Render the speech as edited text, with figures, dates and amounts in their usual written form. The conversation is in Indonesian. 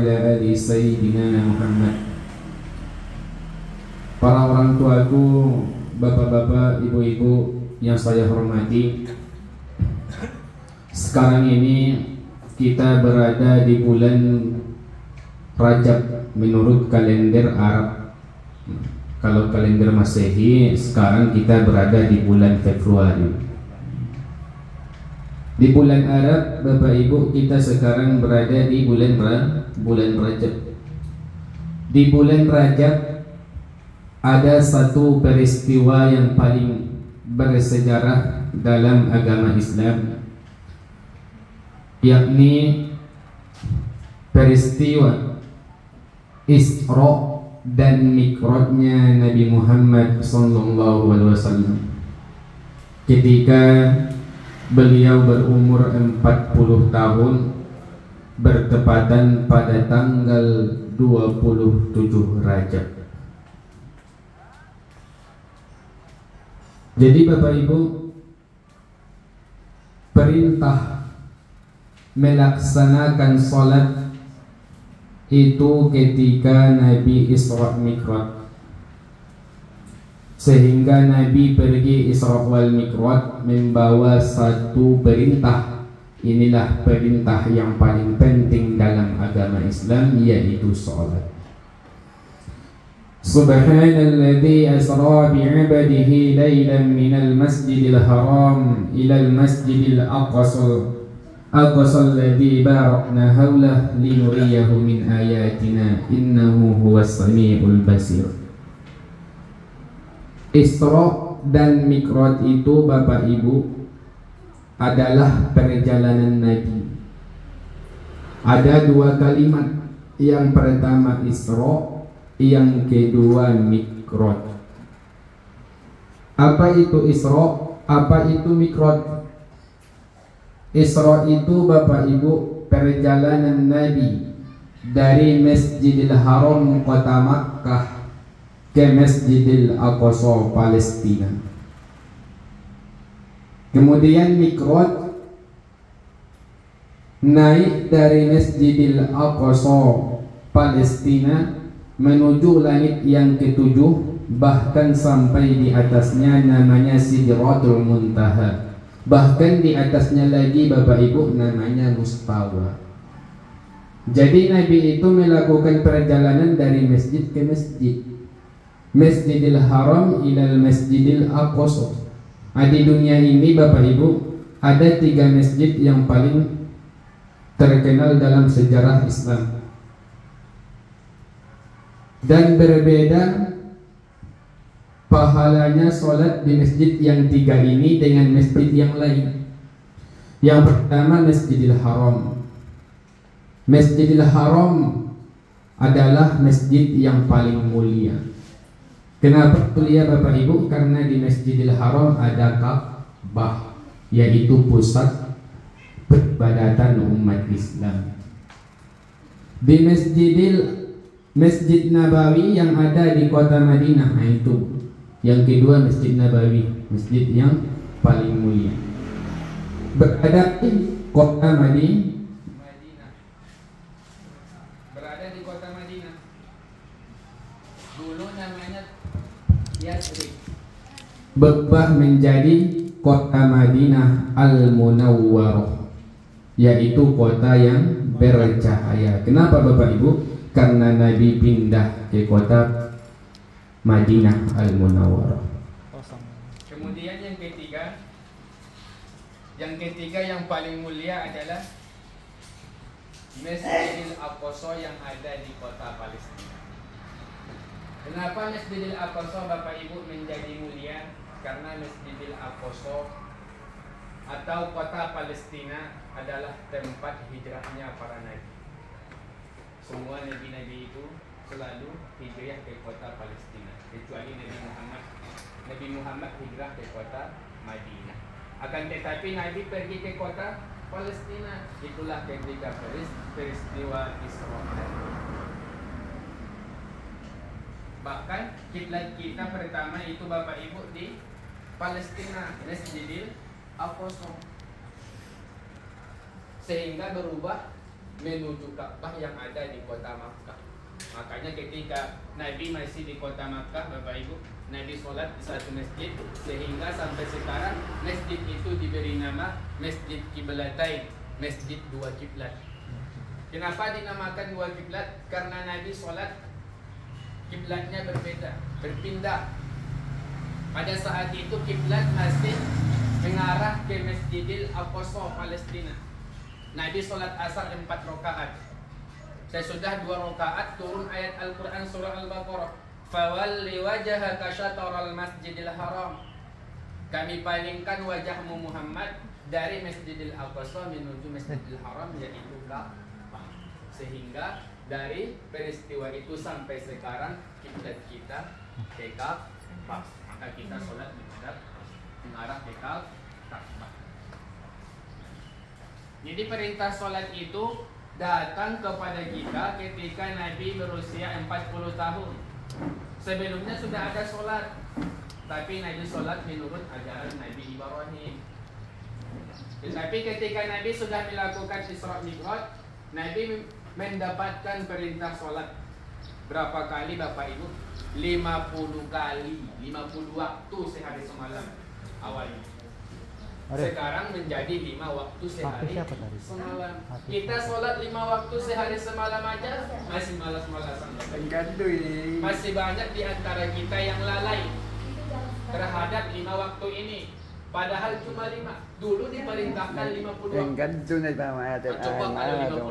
وعلى آل سيدنا Muhammad. Para orang tuaku, bapak-bapak, ibu-ibu yang saya hormati, sekarang ini kita berada di bulan Rajab menurut kalender Arab. Kalau kalender Masehi, sekarang kita berada di bulan Februari. Di bulan Arab, Bapak Ibu, kita sekarang berada di bulan Rajab. Di bulan Rajab ada satu peristiwa yang paling bersejarah dalam agama Islam, yakni peristiwa Isra dan Mi'rajnya Nabi Muhammad SAW ketika beliau berumur 40 tahun, bertepatan pada tanggal 27 Rajab. Jadi Bapak Ibu, perintah melaksanakan sholat itu ketika Nabi Isra Mi'raj, sehingga Nabi pergi Isra wal Mi'raj membawa satu perintah. Inilah perintah yang paling penting dalam agama Islam, yaitu sholat. Subhanalladzi asra bi'ibadihi laylan minal masjidil haram ilal masjidil aqsa alladzi barakna haulah linuriyahu min ayatina innahu huwas samiul basir. Isra dan Mi'raj itu Bapak Ibu adalah perjalanan Nabi. Ada dua kalimat, yang pertama Isra, yang kedua Mi'raj. Apa itu Isra? Apa itu Mi'raj? Isra itu Bapak Ibu perjalanan Nabi dari Masjidil Haram kota Makkah ke Masjidil Aqsa Palestina. Kemudian Mi'raj naik dari Masjidil Aqsa Palestina menuju langit yang ketujuh, bahkan sampai di atasnya namanya Sidratul Muntaha. Bahkan di atasnya lagi Bapak Ibu namanya Mustawa. Jadi Nabi itu melakukan perjalanan dari masjid ke masjid, Masjidil Haram ilal Masjidil Aqsa. Di dunia ini Bapak Ibu ada 3 masjid yang paling terkenal dalam sejarah Islam, dan berbeda pahalanya sholat di masjid yang 3 ini dengan masjid yang lain. Yang pertama Masjidil Haram. Masjidil Haram adalah masjid yang paling mulia. Kenapa mulia Bapak Ibu? Karena di Masjidil Haram ada Ka'bah, yaitu pusat peribadatan umat Islam. Di Masjid Nabawi yang ada di kota Madinah, itu yang kedua Masjid Nabawi, masjid yang paling mulia, berada di kota Madinah. Berada di kota Madinah. Dulu namanya Yathrib, berubah menjadi kota Madinah Al-Munawwarah, yaitu kota yang bercahaya. Kenapa Bapak Ibu? Karena Nabi pindah ke kota Madinah Al-Munawwarah. Kemudian yang ketiga yang paling mulia adalah Masjidil Aqsa yang ada di kota Palestina. Kenapa Masjidil Aqsa Bapak Ibu menjadi mulia? Karena Masjidil Aqsa atau kota Palestina adalah tempat hijrahnya para nabi. Semua nabi-nabi itu selalu hijrah ke kota Palestina, kecuali Nabi Muhammad hijrah ke kota Madinah. Akan tetapi Nabi pergi ke kota Palestina. Itulah ketika peristiwa Isra. Bahkan kiblat kita pertama itu Bapak Ibu di Palestina, Masjidil Aqsa, sehingga berubah menuju Ka'bah yang ada di kota Makkah. Makanya ketika Nabi masih di kota Makkah, Bapak Ibu, Nabi sholat di satu masjid, sehingga sampai sekarang masjid itu diberi nama Masjid Qiblatain, masjid dua kiblat. Kenapa dinamakan dua kiblat? Karena Nabi sholat kiblatnya berbeda, berpindah. Pada saat itu kiblat masih mengarah ke Masjidil Aqsa Palestina. Nabi sholat asar 4 rakaat. Sesudah 2 rakaat turun ayat Al-Quran surah Al-Baqarah. Fawalli wajhaka syatral masjidil haram. Kami palingkan wajahmu Muhammad dari Masjidil Aqsa menuju Masjidil Haram, yaitu Ka'bah. Sehingga dari peristiwa itu sampai sekarang kiblat kita ke Ka'bah. Maka kita sholat mengarah ke Ka'bah. Jadi perintah sholat itu datang kepada kita ketika Nabi berusia 40 tahun. Sebelumnya sudah ada sholat, tapi Nabi sholat menurut ajaran Nabi Ibrahim. Tetapi ketika Nabi sudah melakukan Isra Mi'raj, Nabi mendapatkan perintah sholat. Berapa kali Bapak Ibu? 50 kali, 50 waktu sehari semalam awalnya. Sekarang menjadi 5 waktu sehari semalam. Kita sholat 5 waktu sehari semalam aja masih malas-malasan. Masih banyak di antara kita yang lalai terhadap 5 waktu ini. Padahal cuma 5. Dulu diperintahkan 50 waktu. Coba kalau 50